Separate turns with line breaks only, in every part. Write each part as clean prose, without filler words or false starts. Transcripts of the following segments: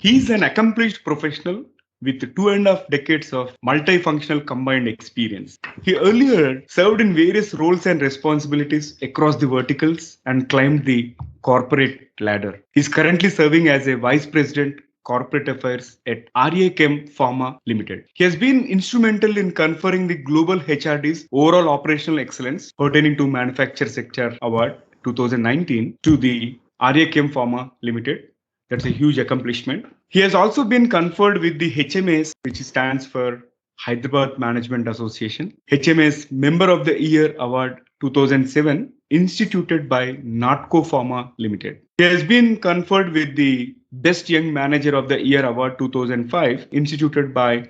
He is an accomplished professional with 2.5 decades of multifunctional combined experience. He earlier served in various roles and responsibilities across the verticals and climbed the corporate ladder. He is currently serving as a Vice President Corporate Affairs at RA CHEM PHARMA Limited. He has been instrumental in conferring the Global HRD's Overall Operational Excellence pertaining to Manufacture Sector Award 2019 to the RA CHEM PHARMA Limited. That's a huge accomplishment. He has also been conferred with the HMAs, which stands for Hyderabad Management Association, HMAs Member of the Year Award 2007, instituted by NATCO PHARMA Limited. He has been conferred with the Best Young Manager of the Year Award 2005, instituted by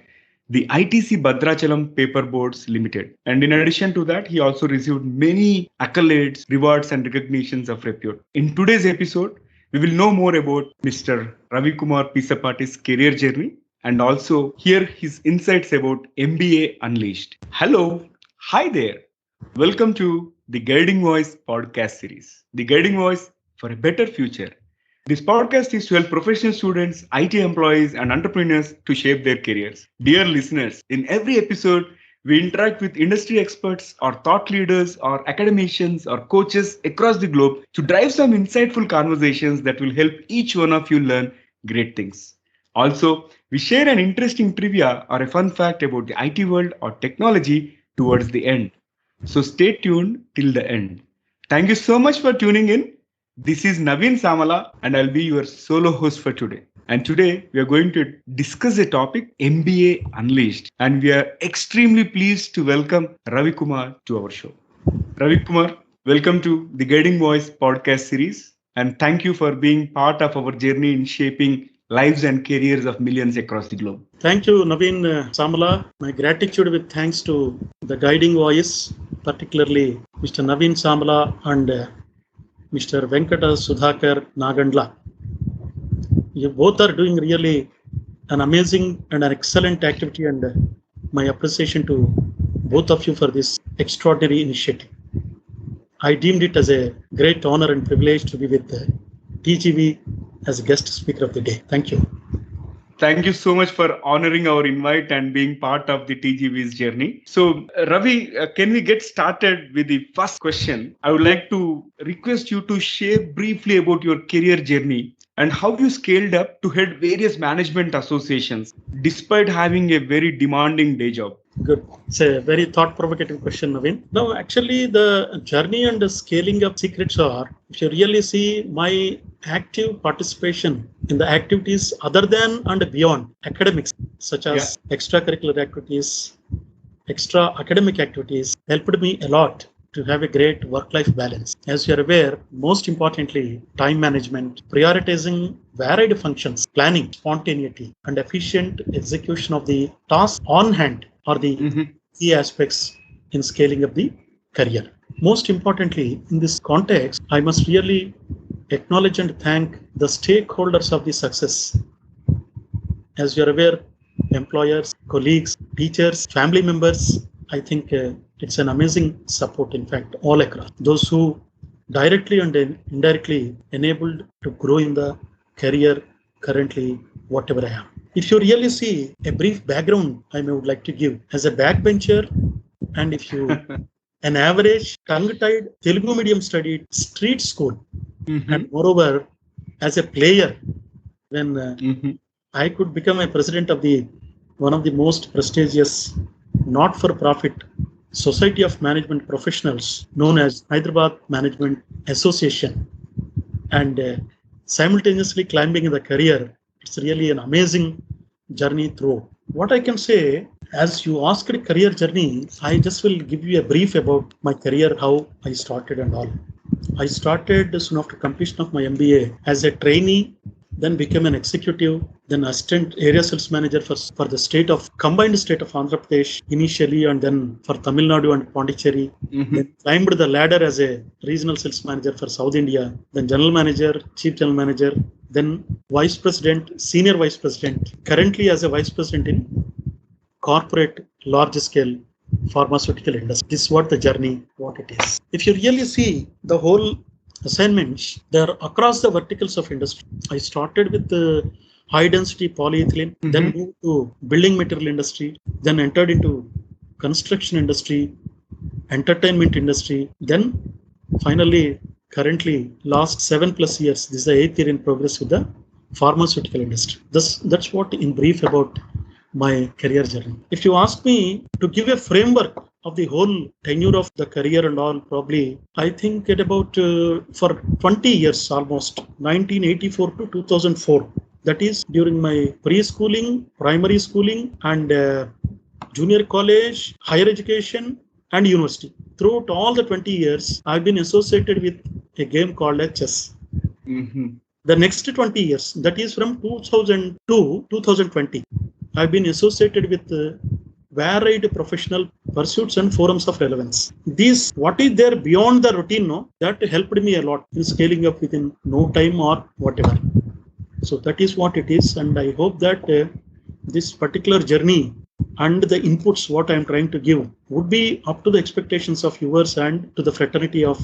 the ITC BHADRACHALAM Paper Boards Limited. And in addition to that, he also received many accolades, rewards, and recognitions of repute. In today's episode, we will know more about Mr. RaviKumar Peesapati's career journey and also hear his insights about MBA Unleashed. Hello, hi there. Welcome to the Guiding Voice podcast series, the Guiding Voice for a Better Future. This podcast is to help professional students, IT employees, and entrepreneurs to shape their careers. Dear listeners, in every episode, we interact with industry experts or thought leaders or academicians or coaches across the globe to drive some insightful conversations that will help each one of you learn great things. Also, we share an interesting trivia or a fun fact about the IT world or technology towards the end. So stay tuned till the end. Thank you so much for tuning in. This is Naveensamala and I'll be your solo host for today. And today we are going to discuss a topic, MBA Unleashed. And we are extremely pleased to welcome RaviKumar to our show. RaviKumar, welcome to the Guiding Voice podcast series. And thank you for being part of our journey in shaping lives and careers of millions across the globe.
Thank you, Naveen Samala. My gratitude with thanks to the Guiding Voice, particularly Mr. Naveen Samala and Mr. Venkata Sudhakar Nagandla. You both are doing really an amazing and an excellent activity, and my appreciation to both of you for this extraordinary initiative. I deemed it as a great honor and privilege to be with TGV as a guest speaker of the day. Thank you.
Thank you so much for honoring our invite and being part of the TGV's journey. So, Ravi, can we get started with the first question? I would like to request you to share briefly about your career journey and how you scaled up to head various management associations despite having a very demanding day job.
Good. It's a very thought-provoking question, Naveen. Now, actually, the journey and the scaling up secrets are, if you really see my active participation in the activities other than and beyond academics, such as extracurricular activities, extra academic activities, helped me a lot to have a great work-life balance. As you are aware, most importantly, time management, prioritizing varied functions, planning, spontaneity, and efficient execution of the tasks on hand are the key aspects in scaling up the career. Most importantly, in this context, I must really acknowledge and thank the stakeholders of the success. As you are aware, employers, colleagues, teachers, family members, I think it's an amazing support, in fact, all across. Those who directly and indirectly enabled to grow in the career currently, whatever I am. If you really see a brief background, I would like to give as a backbencher, and if you an average tongue-tied Telugu medium studied street school, and moreover, as a player, when I could become a president of one of the most prestigious not-for-profit Society of Management Professionals known as Hyderabad Management Association, and simultaneously climbing in the career, it's really an amazing journey through. What I can say, as you asked career journey, I just will give you a brief about my career, how I started and all. I started soon after completion of my MBA as a trainee, then became an executive, then assistant area sales manager for the combined state of Andhra Pradesh initially, and then for Tamil Nadu and Pondicherry. Then climbed the ladder as a regional sales manager for South India, then general manager, chief general manager, then vice president, senior vice president, currently as a vice president in corporate large scale pharmaceutical industry. This is what the journey, what it is. If you really see the whole assignments, they are across the verticals of industry. I started with high density polyethylene, then moved to building material industry, then entered into construction industry, entertainment industry, then finally, currently, last 7+ years, this is the 8th year in progress with the pharmaceutical industry. That's what in brief about my career journey. If you ask me to give a framework of the whole tenure of the career and all, probably I think at about for 20 years almost, 1984 to 2004. That is during my preschooling, primary schooling, and junior college, higher education, and university. Throughout all the 20 years, I've been associated with a game called chess. The next 20 years, that is from 2002 to 2020, I've been associated with varied professional pursuits and forums of relevance. These, what is there beyond the routine, no, that helped me a lot in scaling up within no time or whatever. So that is what it is, and I hope that this particular journey and the inputs what I am trying to give would be up to the expectations of viewers and to the fraternity of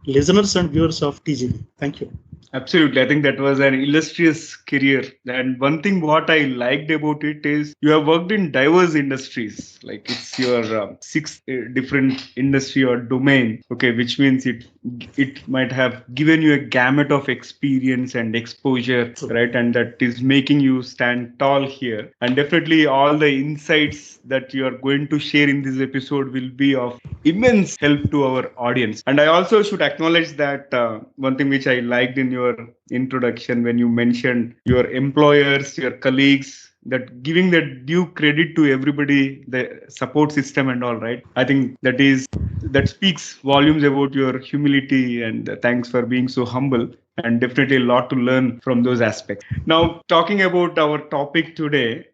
listeners and viewers of TGV. Thank you.
Absolutely. I think that was an illustrious career. And one thing what I liked about it is you have worked in diverse industries. Like it's your sixth different industry or domain. Okay, which means it might have given you a gamut of experience and exposure, right? And that is making you stand tall here. And definitely all the insights that you are going to share in this episode will be of immense help to our audience. And I also should acknowledge that one thing which I liked in your introduction when you mentioned your employers, your colleagues, that giving that due credit to everybody, the support system and all, right? I think that speaks volumes about your humility, and thanks for being so humble, and definitely a lot to learn from those aspects. Now, talking about our topic today,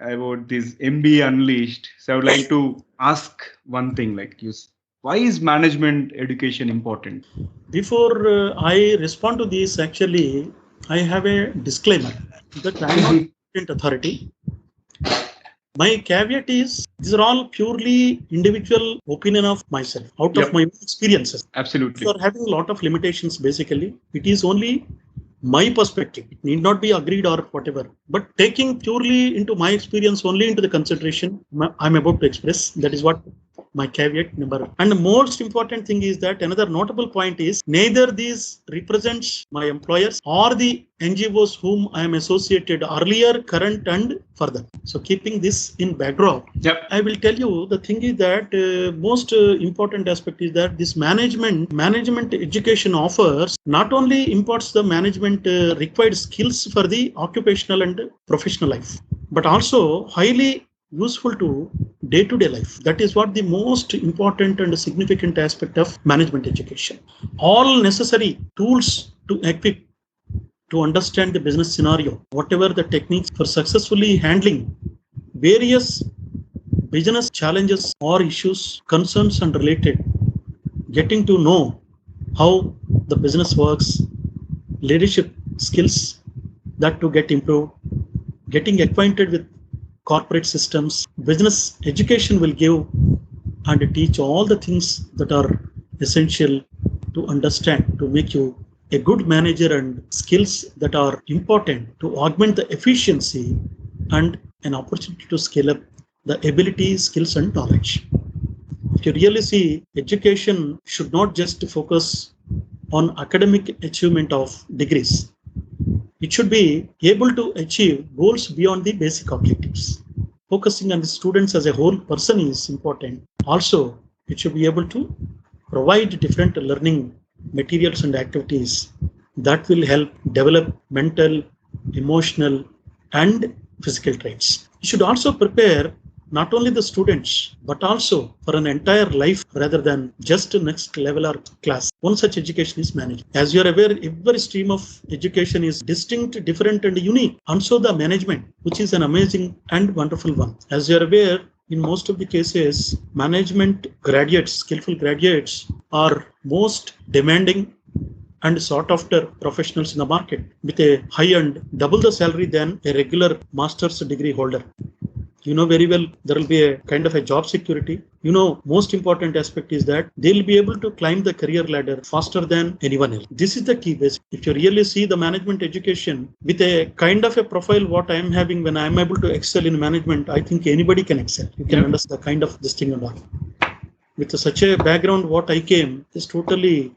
about this MBA Unleashed. So I would like to ask one thing, like why is management education important?
Before I respond to this, actually, I have a disclaimer that I am not a patent authority. My caveat is these are all purely individual opinion of myself, out of my experiences.
Absolutely.
So having a lot of limitations, basically. It is only my perspective. It need not be agreed or whatever. But taking purely into my experience only into the consideration I'm about to express, that is what my caveat number. And the most important thing is that another notable point is neither these represents my employers or the NGOs whom I am associated earlier, current, and further. So keeping this in backdrop, I will tell you the thing is that most important aspect is that this management education offers not only imparts the management required skills for the occupational and professional life, but also highly useful to day-to-day life. That is what the most important and significant aspect of management education. All necessary tools to equip to understand the business scenario, whatever the techniques for successfully handling various business challenges or issues, concerns and related, getting to know how the business works, leadership skills that to get improved, getting acquainted with corporate systems. Business education will give and teach all the things that are essential to understand, to make you a good manager, and skills that are important to augment the efficiency and an opportunity to scale up the ability, skills and knowledge. If you really see, education should not just focus on academic achievement of degrees. It should be able to achieve goals beyond the basic objectives. Focusing on the students as a whole person is important. Also, it should be able to provide different learning materials and activities that will help develop mental, emotional, and physical traits. It should also prepare not only the students, but also for an entire life rather than just next level or class. One such education is managed. As you are aware, every stream of education is distinct, different, and unique. And so the management, which is an amazing and wonderful one. As you are aware, in most of the cases, management graduates, skillful graduates, are most demanding and sought after professionals in the market with a high end double the salary than a regular master's degree holder. You know very well there will be a kind of a job security. You know, most important aspect is that they'll be able to climb the career ladder faster than anyone else. This is the key basic. If you really see the management education with a kind of a profile what I am having when I am able to excel in management, I think anybody can excel. You can understand the kind of this thing and all. With such a background what I came is totally,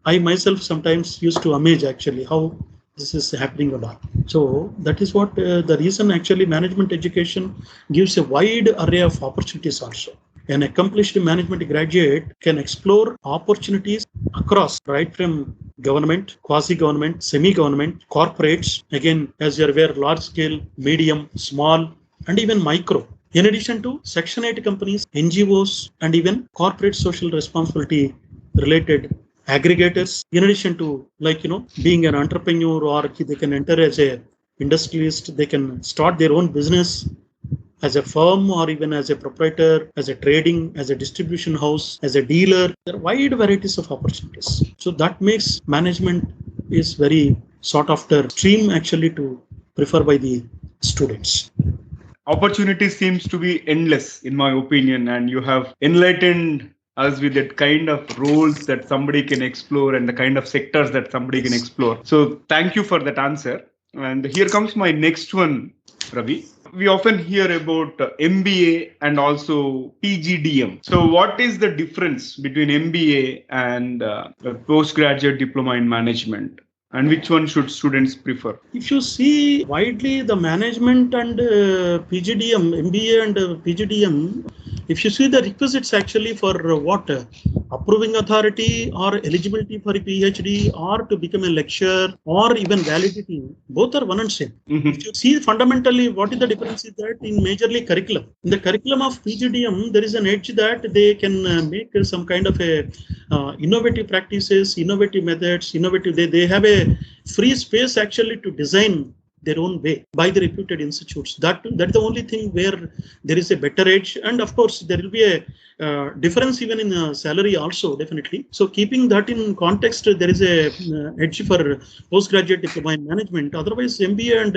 I myself sometimes used to amaze actually how this is happening or not. So that is what the reason actually management education gives a wide array of opportunities also. An accomplished management graduate can explore opportunities across, right from government, quasi-government, semi-government, corporates, again, as you are aware, large scale, medium, small, and even micro. In addition to Section 8 companies, NGOs, and even corporate social responsibility related aggregators, in addition to being an entrepreneur, or they can enter as a industrialist, they can start their own business as a firm or even as a proprietor, as a trading, as a distribution house, as a dealer. There are wide varieties of opportunities. So that makes management is very sought after stream actually to prefer by the students.
Opportunity seems to be endless in my opinion, and you have enlightened us with that kind of roles that somebody can explore and the kind of sectors that somebody can explore. So thank you for that answer. And here comes my next one, Ravi. We often hear about MBA and also PGDM. So what is the difference between MBA and postgraduate diploma in management? And which one should students prefer?
If you see widely the management and PGDM, MBA and PGDM, if you see the requisites actually for what? Approving authority or eligibility for a PhD or to become a lecturer or even validity, both are one and same. If you see fundamentally what is the difference is that in majorly curriculum. In the curriculum of PGDM, there is an edge that they can make some kind of a innovative practices, innovative methods, they have a free space actually to design their own way by the reputed institutes. That's the only thing where there is a better edge. And of course, there will be a difference even in salary also, definitely. So keeping that in context, there is a edge for postgraduate diploma in management. Otherwise, MBA and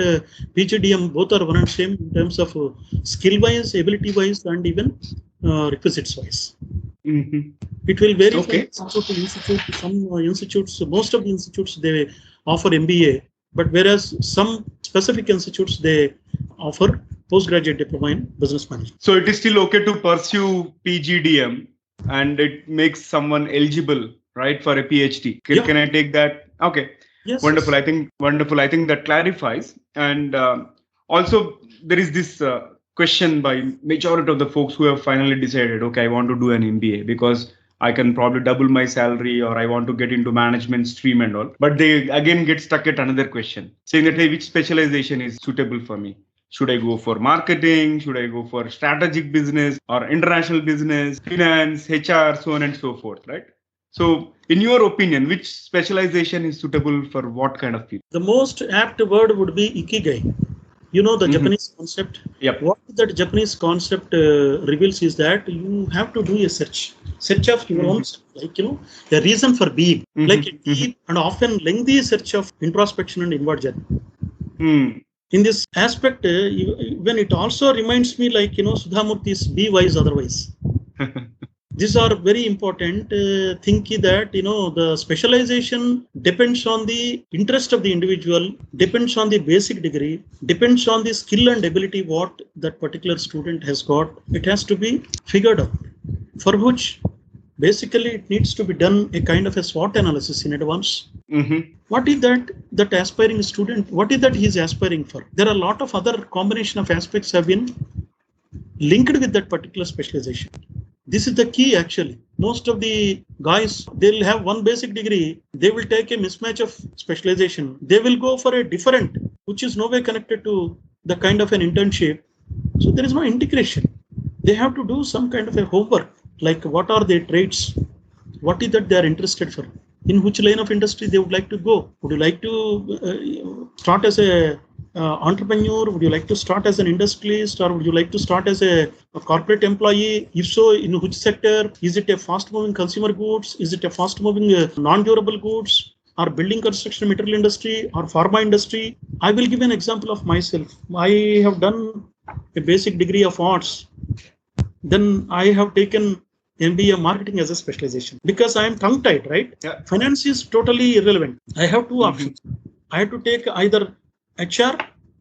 PGDM both are one and same in terms of skill-wise, ability-wise, and even requisites-wise. It will vary from institute to institute. Some institutes, most of the institutes, they offer MBA. But whereas some specific institutes, they offer postgraduate diploma in business management.
So it is still okay to pursue PGDM and it makes someone eligible, right, for a PhD. Can I take that? Okay.
Yes.
Wonderful. I think that clarifies. And also there is this question by majority of the folks who have finally decided, okay, I want to do an MBA because I can probably double my salary, or I want to get into management stream and all. But they again get stuck at another question, saying that, hey, which specialization is suitable for me? Should I go for marketing? Should I go for strategic business or international business, finance, HR, so on and so forth, right? So in your opinion, which specialization is suitable for what kind of people?
The most apt word would be ikigai. You know the Japanese concept.
Yep.
What that Japanese concept reveals is that you have to do a search of your own, a reason for being, like a deep and often lengthy search of introspection and inward journey. In this aspect, when it also reminds me, Sudhamurti's be wise otherwise. These are very important thinking that, the specialization depends on the interest of the individual, depends on the basic degree, depends on the skill and ability what that particular student has got. It has to be figured out, for which basically it needs to be done a kind of a SWOT analysis in advance. What is that aspiring student, what is that he is aspiring for? There are a lot of other combination of aspects have been linked with that particular specialization. This is the key actually. Most of the guys, they'll have one basic degree, they will take a mismatch of specialization. They will go for a different, which is no way connected to the kind of an internship. So there is no integration. They have to do some kind of a homework, like what are their traits? What is that they are interested for? In which line of industry they would like to go? Would you like to start as a entrepreneur? Would you like to start as an industrialist, or would you like to start as a corporate employee? If so, in which sector? Is it a fast-moving consumer goods? Is it a fast-moving non-durable goods, or building construction material industry, or pharma industry? I will give an example of myself. I have done a basic degree of arts, then I have taken MBA marketing as a specialization because I am tongue-tied, right?
Yeah.
Finance is totally irrelevant. I have two options. I have to take either HR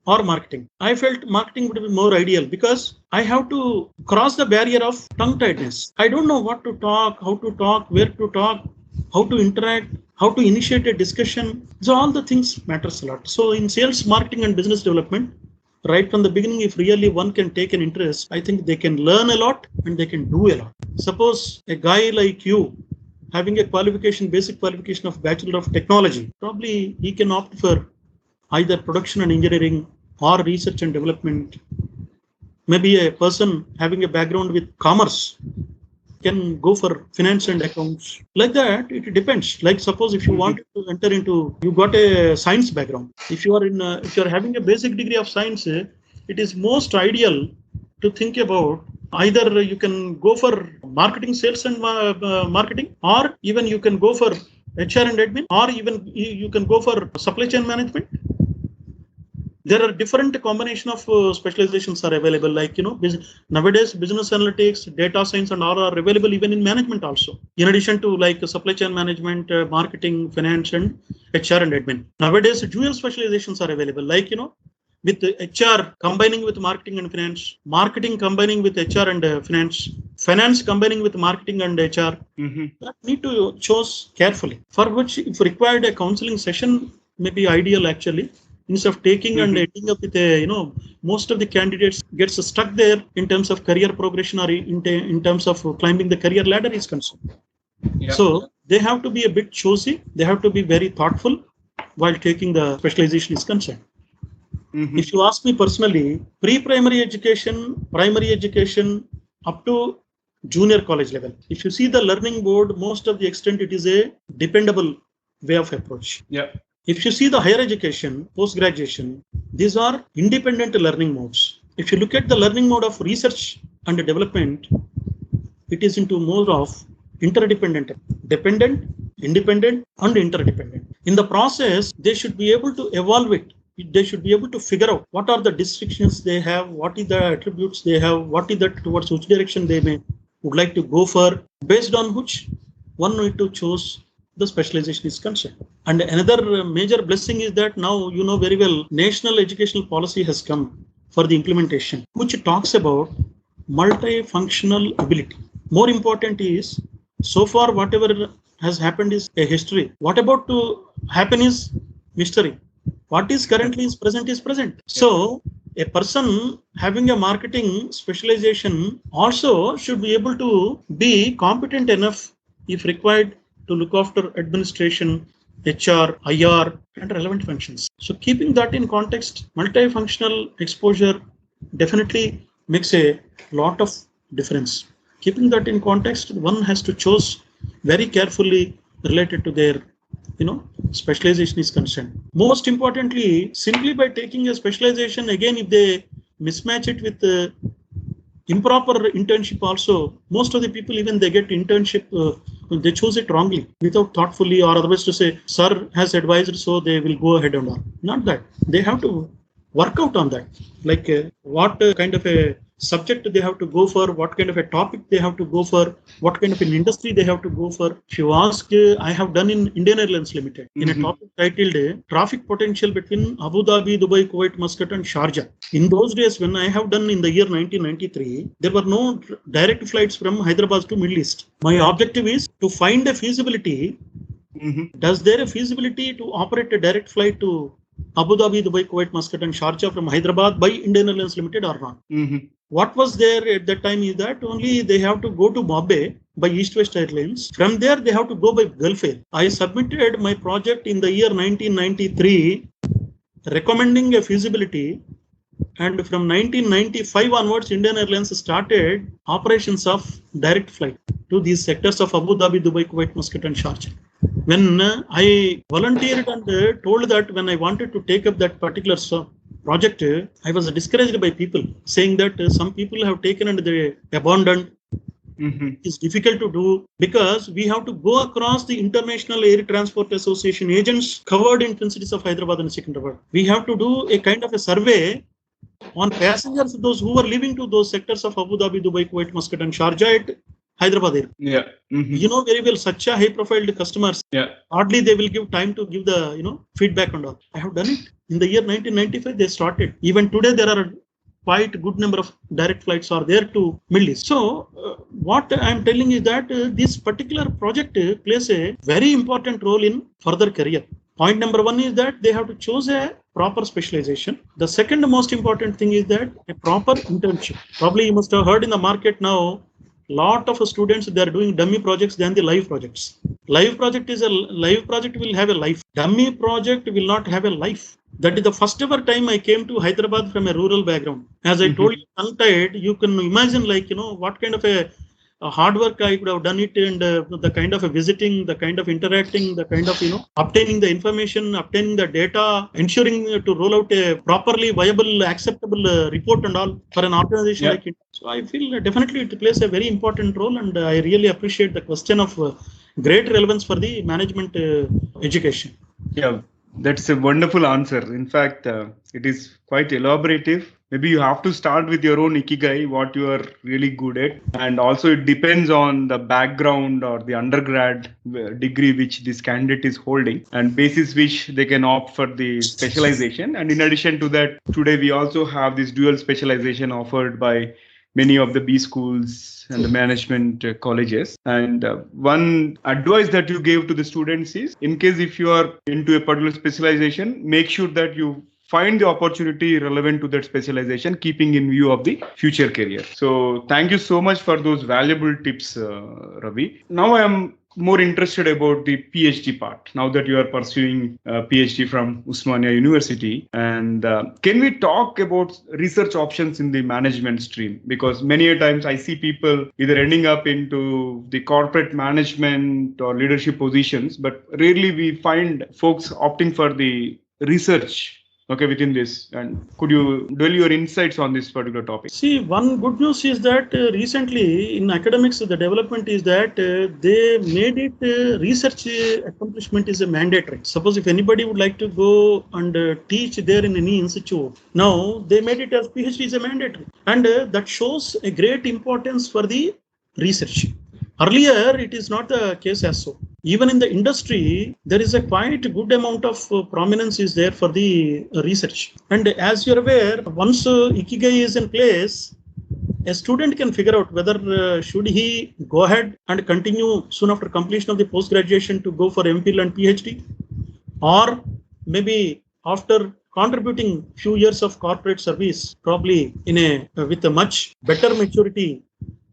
or marketing. I felt marketing would be more ideal because I have to cross the barrier of tongue-tiedness. I don't know what to talk, how to talk, where to talk, how to interact, how to initiate a discussion. So all the things matters a lot. So in sales, marketing, and business development, right from the beginning, if really one can take an interest, I think they can learn a lot and they can do a lot. Suppose a guy like you having a qualification, basic qualification of Bachelor of Technology, probably he can opt for either production and engineering or research and development. Maybe a person having a background with commerce can go for finance and accounts. Like that, it depends. Like suppose if you wanted to enter into, you got a science background. If you are if you are having a basic degree of science, it is most ideal to think about either you can go for marketing, sales and marketing, or even you can go for HR and admin, or even you can go for supply chain management. There are different combination of specializations are available, like, nowadays business analytics, data science and all are available even in management also. In addition to like supply chain management, marketing, finance and HR and admin. Nowadays dual specializations are available, like, with HR combining with marketing and finance, marketing combining with HR and finance, finance combining with marketing and HR. That need to choose carefully, for which if required a counseling session may be ideal actually. Instead of taking and ending up with most of the candidates gets stuck there in terms of career progression or in terms of climbing the career ladder is concerned. Yeah. So they have to be a bit choosy. They have to be very thoughtful while taking the specialization is concerned. If you ask me personally, pre-primary education, primary education up to junior college level. If you see the learning board, most of the extent it is a dependable way of approach. Yeah. If you see the higher education, post-graduation, these are independent learning modes. If you look at the learning mode of research and development, it is into more of interdependent, dependent, independent, and interdependent. In the process, they should be able to evaluate. They should be able to figure out what are the restrictions they have, what is the attributes they have, what is that towards which direction they would like to go for, based on which one need to choose the specialization is concerned. And another major blessing is that now, very well, national educational policy has come for the implementation, which talks about multifunctional ability. More important is, so far whatever has happened is a history. What about to happen is mystery. What is currently is present is present. So a person having a marketing specialization also should be able to be competent enough, if required, to look after administration, HR, IR, and relevant functions. So keeping that in context, multifunctional exposure definitely makes a lot of difference. Keeping that in context, one has to choose very carefully related to their, specialization is concerned. Most importantly, simply by taking a specialization, again, if they mismatch it with improper internship also, most of the people, even they get internship, they choose it wrongly, without thoughtfully, or otherwise to say, sir has advised, so they will go ahead and all. Not that. They have to work out on that. Like what kind of a subject they have to go for, what kind of a topic they have to go for, what kind of an industry they have to go for. If you ask, I have done in Indian Airlines Limited, in a topic titled Traffic Potential Between Abu Dhabi, Dubai, Kuwait, Muscat and Sharjah. In those days, when I have done in the year 1993, there were no direct flights from Hyderabad to Middle East. My objective is to find a feasibility. Does there a feasibility to operate a direct flight to Abu Dhabi, Dubai, Kuwait, Muscat and Sharjah from Hyderabad by Indian Airlines Limited or not? What was there at that time is that only they have to go to Bombay by East West Airlines. From there, they have to go by Gulf Air. I submitted my project in the year 1993, recommending a feasibility. And from 1995 onwards, Indian Airlines started operations of direct flight to these sectors of Abu Dhabi, Dubai, Kuwait, Muscat and Sharjah. When I volunteered and told that when I wanted to take up that particular project, I was discouraged by people, saying that some people have taken and they abandoned. It's difficult to do because we have to go across the International Air Transport Association agents covered in Twin Cities of Hyderabad and Secunderabad. We have to do a kind of a survey On passengers, those who were leaving to those sectors of Abu Dhabi, Dubai, Kuwait, Muscat, and Sharjah at Hyderabad Airport.
Yeah.
You know very well, such a high-profile customers.
Yeah.
Hardly they will give time to give the feedback and all. I have done it in the year 1995. They started. Even today there are quite a good number of direct flights are there to Middle East. So what I am telling is that this particular project plays a very important role in further career. Point number one is that they have to choose a proper specialization. The second most important thing is that a proper internship. Probably you must have heard in the market now, lot of students, they are doing dummy projects than the live projects. Live project will have a life. Dummy project will not have a life. That is the first ever time I came to Hyderabad from a rural background. As I told you, tongue-tied, you can imagine what kind of a hard work I could have done it, and the kind of a visiting, the kind of interacting, the kind of obtaining the information, obtaining the data, ensuring to roll out a properly viable, acceptable report and all for an organization like it. So I feel definitely it plays a very important role, and I really appreciate the question of great relevance for the management education.
Yeah, that's a wonderful answer. In fact, it is quite elaborative. Maybe you have to start with your own ikigai, what you are really good at. And also it depends on the background or the undergrad degree which this candidate is holding, and basis which they can opt for the specialization. And in addition to that, today we also have this dual specialization offered by many of the B schools and the management colleges. And one advice that you gave to the students is, in case if you are into a particular specialization, make sure that you find the opportunity relevant to that specialization, keeping in view of the future career. So thank you so much for those valuable tips, Ravi. Now I am more interested about the PhD part, now that you are pursuing a PhD from Osmania University. And can we talk about research options in the management stream? Because many a times I see people either ending up into the corporate management or leadership positions, but rarely we find folks opting for the research within this. And could you dwell your insights on this particular topic?
See, one good news is that recently in academics, the development is that they made it research accomplishment is a mandatory. Suppose if anybody would like to go and teach there in any institute, now they made it as PhD is a mandatory. And that shows a great importance for the research. Earlier, it is not the case as so. Even in the industry, there is a quite good amount of prominence is there for the research. And as you're aware, once Ikigai is in place, a student can figure out whether should he go ahead and continue soon after completion of the post-graduation to go for MPhil and PhD, or maybe after contributing few years of corporate service, probably with a much better maturity,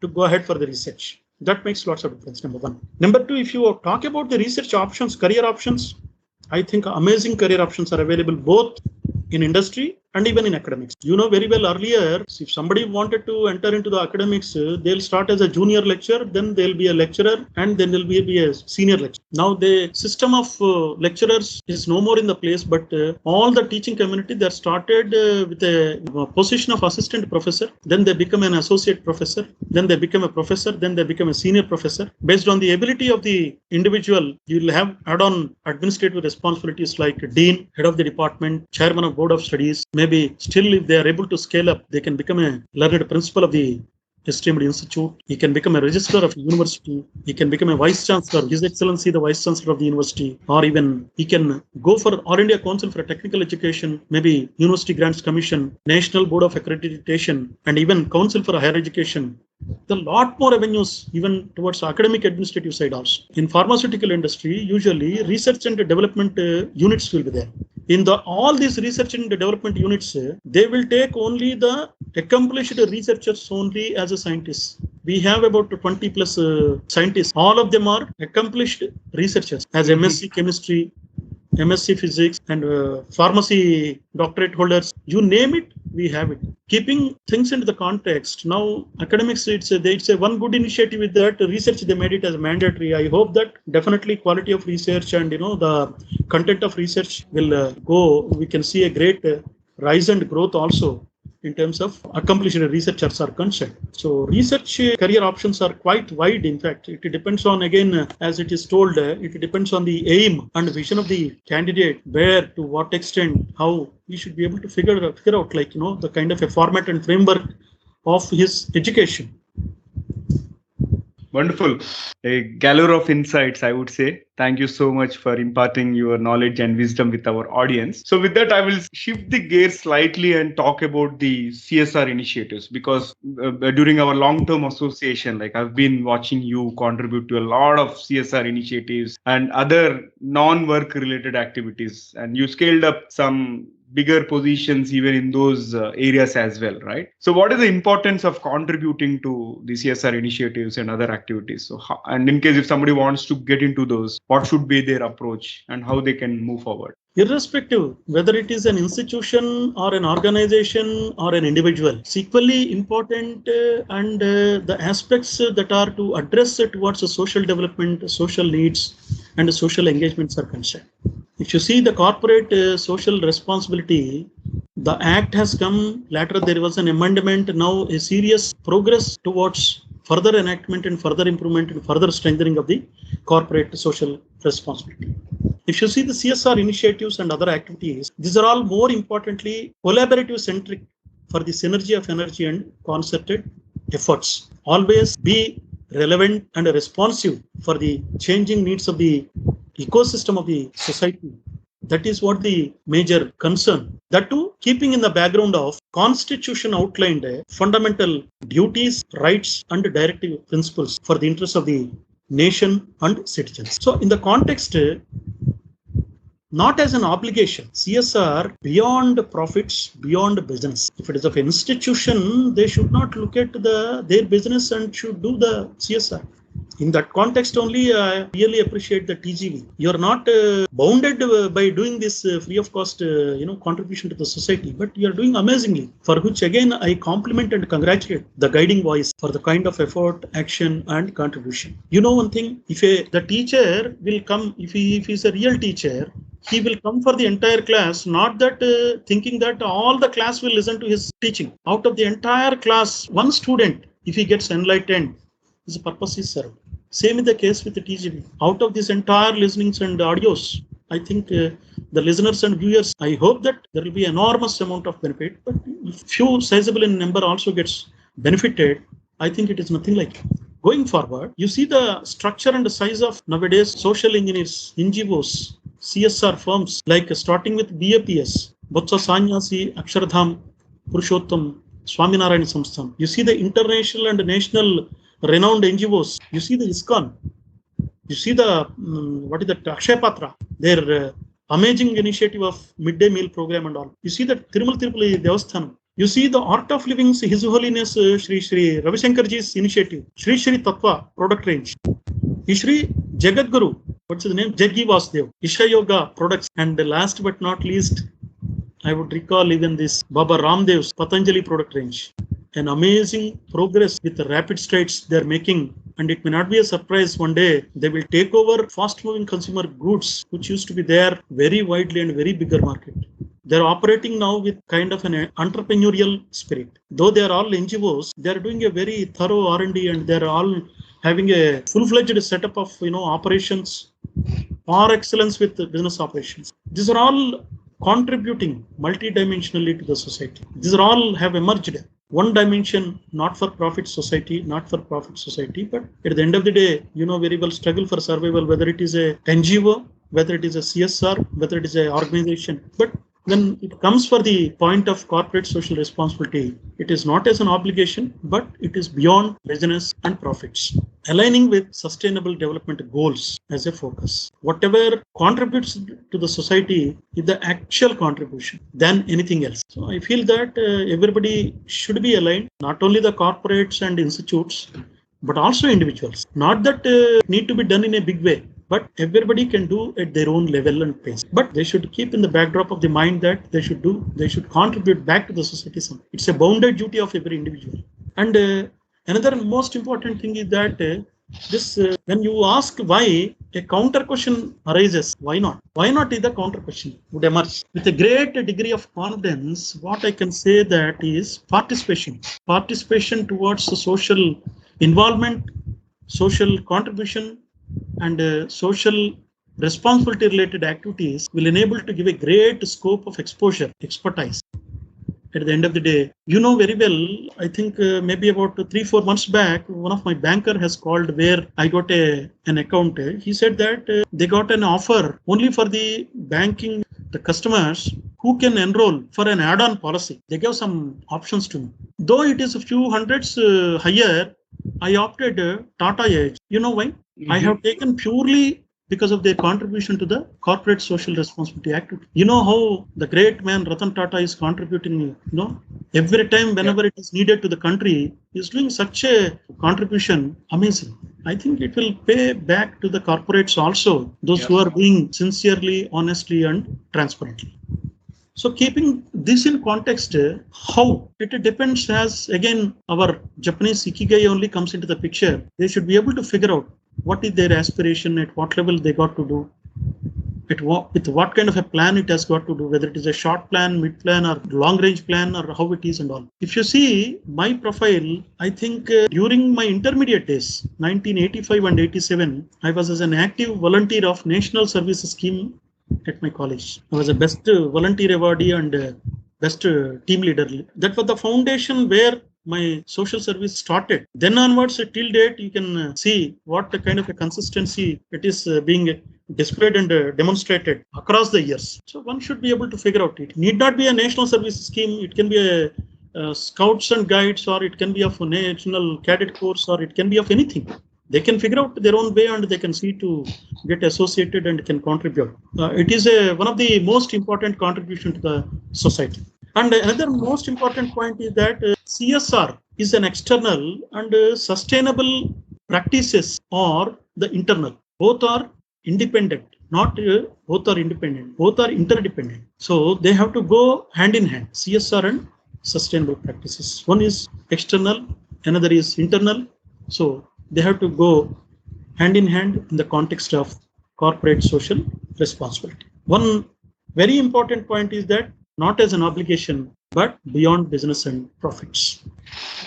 to go ahead for the research. That makes lots of difference, number one. Number two, if you talk about the research options, career options, I think amazing career options are available both in industry and even in academics. You know very well earlier, if somebody wanted to enter into the academics, they'll start as a junior lecturer, then they'll be a lecturer, and then they'll be a senior lecturer. Now the system of lecturers is no more in the place, but all the teaching community, they're started with a position of assistant professor, then they become an associate professor, then they become a professor, then they become a senior professor. Based on the ability of the individual, you'll have add-on administrative responsibilities like dean, head of the department, chairman of board of studies. Maybe still if they are able to scale up, they can become a learned principal of the esteemed institute. He can become a registrar of university. He can become a vice chancellor, His Excellency the vice chancellor of the university, or even he can go for All India Council for Technical Education, maybe University Grants Commission, National Board of Accreditation, and even Council for Higher Education. There are a lot more avenues even towards academic administrative side also. In pharmaceutical industry, usually research and development units will be there. In all these research and development units, they will take only the accomplished researchers only as a scientist. We have about 20 plus scientists. All of them are accomplished researchers as MSc Chemistry, MSc Physics, and pharmacy doctorate holders. You name it, we have it. Keeping things into the context. Now, academics, it's a one good initiative with that research. They made it as mandatory. I hope that definitely quality of research and the content of research will go. We can see a great rise and growth also in terms of accomplished researchers are concerned. So research career options are quite wide. In fact, it depends on, again, as it is told, it depends on the aim and vision of the candidate, where, to what extent, how we should be able to figure out, the kind of a format and framework of his education.
Wonderful. A galore of insights, I would say. Thank you so much for imparting your knowledge and wisdom with our audience. So with that, I will shift the gear slightly and talk about the CSR initiatives, because during our long-term association, I've been watching you contribute to a lot of CSR initiatives and other non-work related activities. And you scaled up some bigger positions even in those areas as well, right? So what is the importance of contributing to the CSR initiatives and other activities? So and in case if somebody wants to get into those, what should be their approach and how they can move forward?
Irrespective whether it is an institution or an organization or an individual, it's equally important, and the aspects that are to address towards social development, social needs, and social engagements are concerned. If you see the corporate social responsibility, the act has come later. There was an amendment. Now a serious progress towards further enactment and further improvement and further strengthening of the corporate social responsibility. If you see the CSR initiatives and other activities, these are all more importantly collaborative centric for the synergy of energy and concerted efforts. Always be relevant and responsive for the changing needs of the ecosystem of the society. That is what the major concern. That too, keeping in the background of Constitution outlined fundamental duties, rights, and directive principles for the interests of the nation and citizens. So in the context, not as an obligation, CSR beyond profits, beyond business. If it is of an institution, they should not look at their business and should do the CSR. In that context only, I really appreciate the TGV. You are not bounded by doing this free of cost, contribution to the society, but you are doing amazingly, for which again I compliment and congratulate the guiding voice for the kind of effort, action, and contribution. You know one thing, if the teacher will come, if he is a real teacher, he will come for the entire class, not that thinking that all the class will listen to his teaching. Out of the entire class, one student, if he gets enlightened, his purpose is served. Same is the case with the TGV. Out of this entire listenings and audios, I think the listeners and viewers, I hope that there will be enormous amount of benefit, but if few sizable in number also gets benefited, I think it is nothing like it. Going forward, you see the structure and the size of nowadays social engineers, NGOs, CSR firms, like starting with BAPS, Botsa Sanyasi, Akshardham, Purushottam, Swaminarayan Samsthan. You see the international and national renowned NGOs. You see the ISKCON. You see the, Akshay Patra, their amazing initiative of midday meal program and all. You see the Tirumal Tirupati Devasthanam. You see the Art of Living's His Holiness Shri Ravi Shankarji's initiative, Shri Tattva product range. Shri Jagadguru, what's his name? Jaggi Vasudev, Isha Yoga products. And last but not least, I would recall even this Baba Ramdev's Patanjali product range. An amazing progress with the rapid strides they're making. And it may not be a surprise, one day they will take over fast-moving consumer goods, which used to be there very widely and very bigger market. They're operating now with kind of an entrepreneurial spirit. Though they are all NGOs, they're doing a very thorough R&D and they're all having a full-fledged setup of operations, par excellence with business operations. These are all contributing multidimensionally to the society. These are all have emerged. One dimension, not for profit society, but at the end of the day, you know very well, struggle for survival, whether it is a NGO, whether it is a CSR, whether it is an organization. But when it comes for the point of corporate social responsibility, it is not as an obligation, but it is beyond business and profits. Aligning with sustainable development goals as a focus. Whatever contributes to the society is the actual contribution than anything else. So I feel that everybody should be aligned, not only the corporates and institutes, but also individuals. Not that need to be done in a big way, but everybody can do at their own level and pace. But they should keep in the backdrop of the mind that they should contribute back to the society. It's a bounded duty of every individual. And another most important thing is that when you ask why a counter question arises. Why not? Why not is the counter question would emerge. With a great degree of confidence, what I can say that is participation. Participation towards the social involvement, social contribution, and social responsibility related activities will enable to give a great scope of exposure, expertise. At the end of the day, you know very well, I think maybe about 3-4 months back, one of my banker has called where I got an account. He said that they got an offer only for the banking, the customers who can enroll for an add-on policy. They gave some options to me. Though it is a few hundreds higher, I opted Tata Edge. You know why? I have taken purely because of their contribution to the corporate social responsibility activity. You know how the great man Ratan Tata is contributing, every time whenever it is needed to the country, he is doing such a contribution. Amazing. I think it will pay back to the corporates also, those who are doing sincerely, honestly, and transparently. So keeping this in context, how it depends, as again our Japanese Ikigai only comes into the picture. They should be able to figure out what is their aspiration, at what level they got to do, with what kind of a plan it has got to do, whether it is a short plan, mid plan, or long range plan, or how it is and all. If you see my profile, I think during my intermediate days, 1985 and 87, I was as an active volunteer of National Service Scheme at my college. I was a best volunteer awardee and best team leader. That was the foundation where my social service started. Then onwards, till date, you can see what kind of a consistency it is being displayed and demonstrated across the years. So one should be able to figure out it. Need not be a national service scheme. It can be a scouts and guides, or it can be of a national cadet course, or it can be of anything. They can figure out their own way and they can see to get associated and can contribute. It is one of the most important contribution to the society. And another most important point is that CSR is an external and sustainable practices, or the internal. Both are independent, not both are independent, both are interdependent. So they have to go hand in hand, CSR and sustainable practices. One is external, another is internal. So they have to go hand in hand in the context of corporate social responsibility. One very important point is that not as an obligation, but beyond business and profits.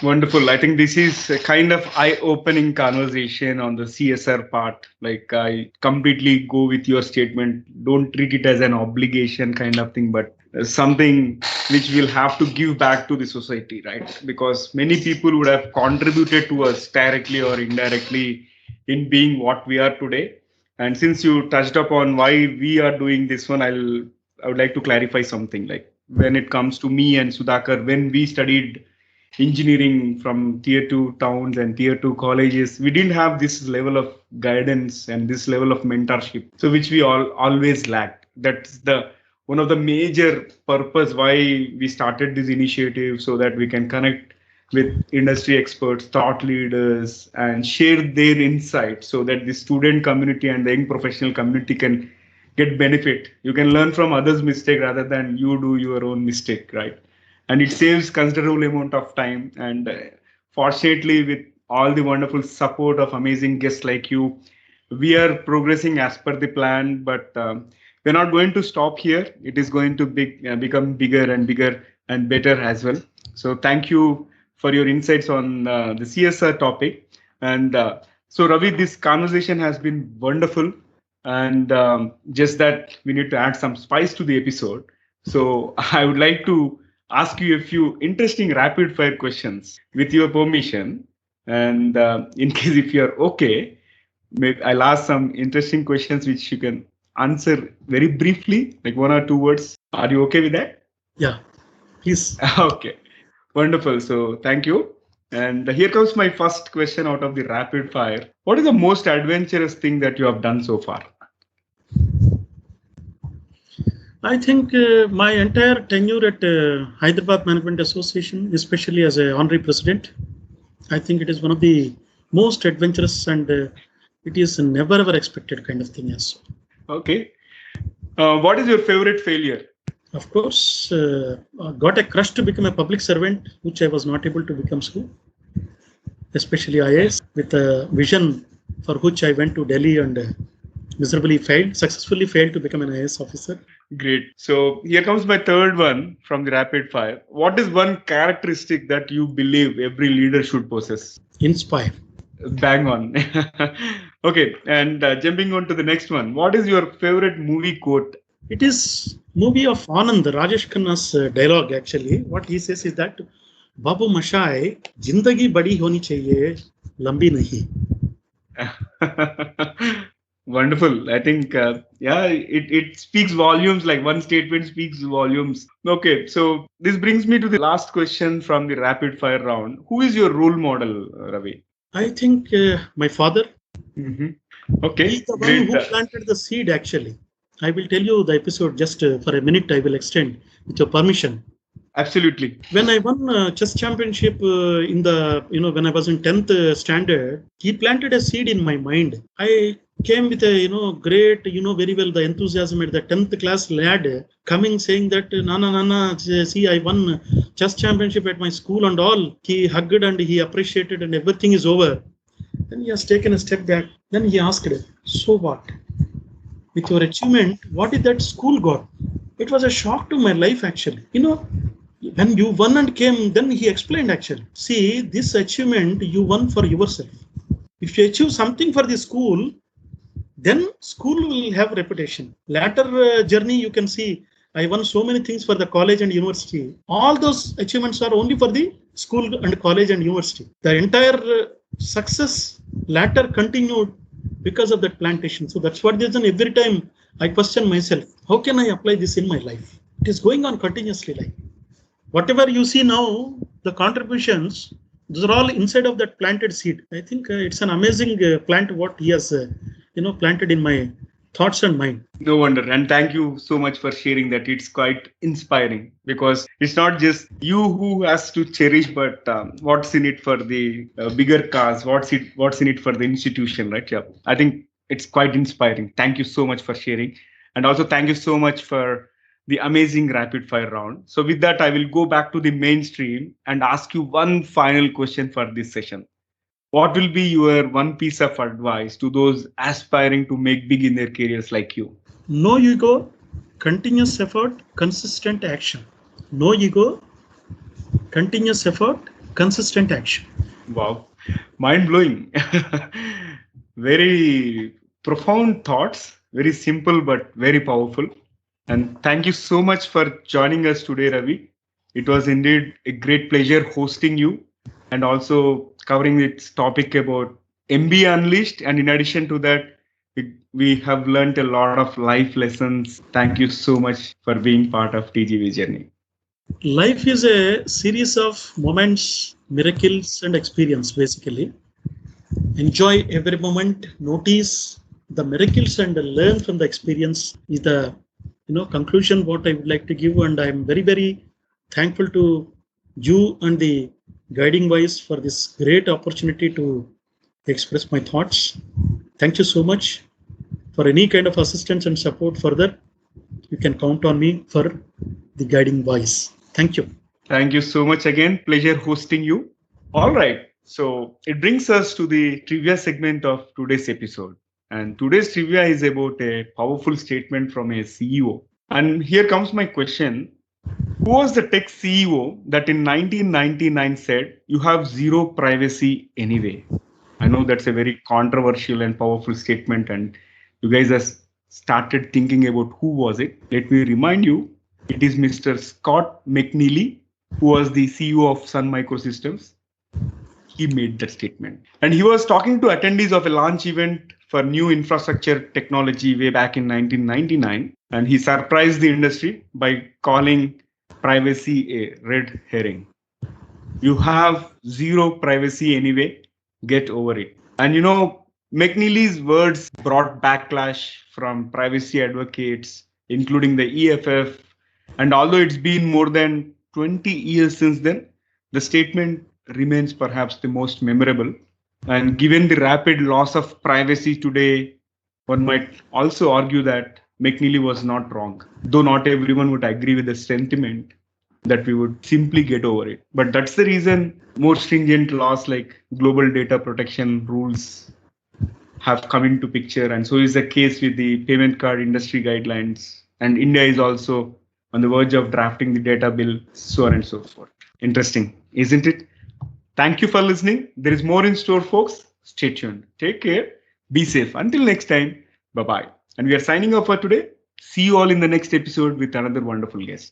Wonderful. I think this is a kind of eye-opening conversation on the CSR part. Like, I completely go with your statement. Don't treat it as an obligation kind of thing, but something which we'll have to give back to the society, right? Because many people would have contributed to us directly or indirectly in being what we are today. And since you touched upon why we are doing this one, I would like to clarify something. Like, when it comes to me and Sudhakar, when we studied engineering from tier 2 towns and tier 2 colleges, we didn't have this level of guidance and this level of mentorship, so which we always lacked. That's the one of the major purpose why we started this initiative, so that we can connect with industry experts, thought leaders, and share their insights, so that the student community and the young professional community can get benefit. You can learn from others' mistake rather than you do your own mistake, right? And it saves considerable amount of time. And fortunately, with all the wonderful support of amazing guests like you, we are progressing as per the plan. But we're not going to stop here. It is going to become bigger and bigger and better as well. So thank you for your insights on the CSR topic. And so Ravi, this conversation has been wonderful. And just that we need to add some spice to the episode. So I would like to ask you a few interesting rapid fire questions with your permission. And in case if you're okay, maybe I'll ask some interesting questions which you can answer very briefly, like 1 or 2 words. Are you okay with that?
Yeah, please.
Okay, wonderful. So thank you. And here comes my first question out of the rapid fire. What is the most adventurous thing that you have done so far?
I think my entire tenure at Hyderabad Management Association, especially as an honorary president, I think it is one of the most adventurous and it is never ever expected kind of thing. Yes.
Okay. What is your favorite failure?
Of course, got a crush to become a public servant, which I was not able to become so. Especially IAS, with a vision for which I went to Delhi and successfully failed to become an IAS officer.
Great. So here comes my third one from the rapid fire. What is one characteristic that you believe every leader should possess?
Inspire.
Bang on. Okay. And jumping on to the next one. What is your favorite movie quote?
It is movie of Anand, Rajesh Khanna's dialogue actually. What he says is that Babu Mashai, Jindagi badi honi chahiye, lambi nahi.
Wonderful. I think, it speaks volumes. Like one statement speaks volumes. Okay. So this brings me to the last question from the rapid fire round. Who is your role model, Ravi?
I think my father.
Okay.
He's the
Great.
one who planted the seed actually. I will tell you the episode just for a minute. I will extend with your permission.
Absolutely.
When I won chess championship when I was in 10th standard, he planted a seed in my mind. I came with a, great, very well the enthusiasm at the 10th class lad coming saying that, Nana, see, I won chess championship at my school and all. He hugged and he appreciated and everything is over. Then he has taken a step back. Then he asked, so what? With your achievement, what did that school got? It was a shock to my life actually. When you won and came, then he explained actually. See, this achievement you won for yourself. If you achieve something for the school, then school will have reputation. Later journey, you can see, I won so many things for the college and university. All those achievements are only for the school and college and university. The entire success later continued because of that plantation. So that's what reason every time I question myself, how can I apply this in my life? It is going on continuously like. Whatever you see now, the contributions, those are all inside of that planted seed. I think it's an amazing plant what he has, planted in my thoughts and mind.
No wonder. And thank you so much for sharing that. It's quite inspiring because it's not just you who has to cherish, but what's in it for the bigger cause, what's in it for the institution, right? Yeah. I think it's quite inspiring. Thank you so much for sharing. And also thank you so much for the amazing rapid fire round. So with that, I will go back to the mainstream and ask you one final question for this session. What will be your one piece of advice to those aspiring to make big in their careers like you?
No ego, continuous effort, consistent action. No ego, continuous effort, consistent action.
Wow, mind blowing. Very profound thoughts, very simple but very powerful. And thank you so much for joining us today, Ravi. It was indeed a great pleasure hosting you and also covering this topic about MBA Unleashed. And in addition to that, we have learned a lot of life lessons. Thank you so much for being part of TGV journey.
Life is a series of moments, miracles, and experience, basically. Enjoy every moment, notice the miracles and learn from the experience is the conclusion what I would like to give. And I'm very, very thankful to you and the Guiding Voice for this great opportunity to express my thoughts. Thank you so much. For any kind of assistance and support further, you can count on me for the Guiding Voice. Thank you.
Thank you so much again. Pleasure hosting you. All right. So it brings us to the trivia segment of today's episode. And today's trivia is about a powerful statement from a CEO. And here comes my question. Who was the tech CEO that in 1999 said, you have zero privacy anyway? I know that's a very controversial and powerful statement. And you guys have started thinking about who was it. Let me remind you, it is Mr. Scott McNealy, who was the CEO of Sun Microsystems. He made that statement. And he was talking to attendees of a launch event for new infrastructure technology way back in 1999. And he surprised the industry by calling privacy a red herring. You have zero privacy anyway. Get over it. And McNealy's words brought backlash from privacy advocates, including the EFF. And although it's been more than 20 years since then, the statement remains perhaps the most memorable. And given the rapid loss of privacy today, one might also argue that McNealy was not wrong, though not everyone would agree with the sentiment that we would simply get over it. But that's the reason more stringent laws like global data protection rules have come into picture, and so is the case with the payment card industry guidelines. And India is also on the verge of drafting the data bill, so on and so forth. Interesting, isn't it? Thank you for listening. There is more in store, folks. Stay tuned. Take care. Be safe. Until next time, bye-bye. And we are signing off for today. See you all in the next episode with another wonderful guest.